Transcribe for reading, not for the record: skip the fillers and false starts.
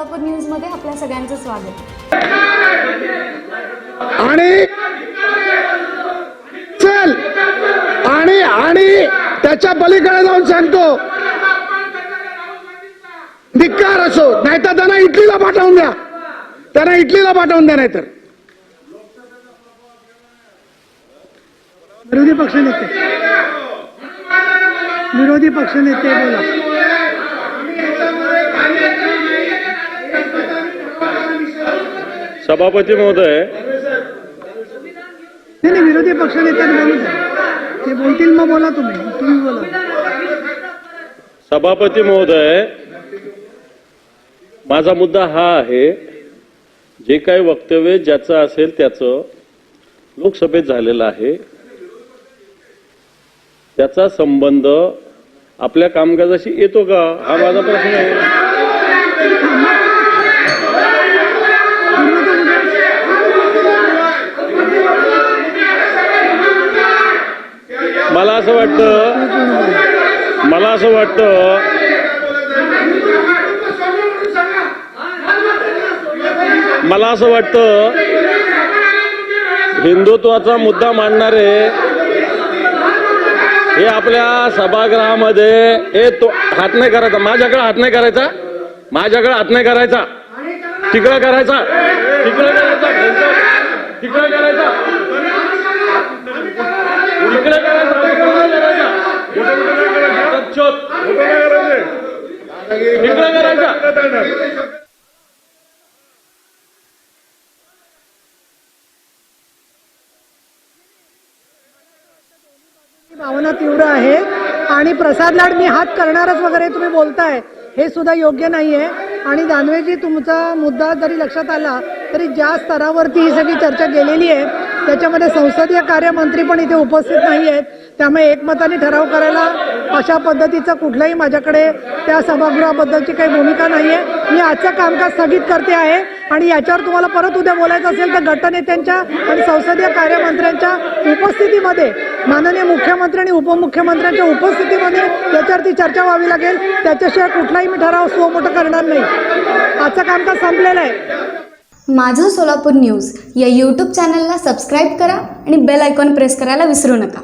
Solapur news मध्ये आपल्या सगळ्यांचं स्वागत। आणि चल आणि त्याच्या पलीकडे जाऊन सांगतो, धिक्कार असो, नाहीतर त्यांना इटलीला पाठवून द्या, नाहीतर विरोधी पक्षनेते बोला। सभापती महोदय, नाही विरोधी पक्षनेत्यांना बोलू द्या, ते बोलतील मग बोला, तुम्ही बोला। सभापती महोदय, माझा मुद्दा हा आहे, जे काही वक्तव्य ज्याचं असेल त्याचं लोकसभेत झालेलं आहे, त्याचा संबंध आपल्या कामकाजाशी येतो का, हा माझा प्रश्न आहे। मला असं वाटतं हिंदुत्वाचा मुद्दा मांडणारे हे आपल्या सभागृहामध्ये हात नाही करायचा, माझ्याकडे हात नाही करायचा, तिकडं करायचा, भावना तीव्र आहे आणि प्रसाद लाड मी हात करणारच वगैरे तुम्ही बोलताय, हे सुद्धा योग्य नाहीये। आणि दानवेजी, तुमचा मुद्दा जरी लक्षात आला तरी ज्या स्तरावरती ही सगळी चर्चा गेलेली आहे त्याच्यामध्ये संसदीय कार्यमंत्री पण इथे उपस्थित नाही आहेत, त्यामुळे एकमताने ठराव करायला अशा पद्धतीचं कुठलंही माझ्याकडे त्या सभागृहाबद्दलची काही भूमिका नाहीये। मी आजचं कामकाज स्थगित करते आहे आणि याच्यावर तुम्हाला परत उद्या बोलायचं असेल तर गटनेत्यांच्या आणि संसदीय कार्यमंत्र्यांच्या उपस्थितीमध्ये, माननीय मुख्यमंत्री आणि उपमुख्यमंत्र्यांच्या उपस्थितीमध्ये याच्यावरती चर्चा व्हावी लागेल। त्याच्याशिवाय कुठलाही मी ठराव स्वमोठं करणार नाही। आजचं कामकाज संपलेलं आहे। माझं सोलापूर न्यूज या यूट्यूब चॅनलला सबस्क्राईब करा आणि बेल आयकॉन प्रेस करायला विसरू नका।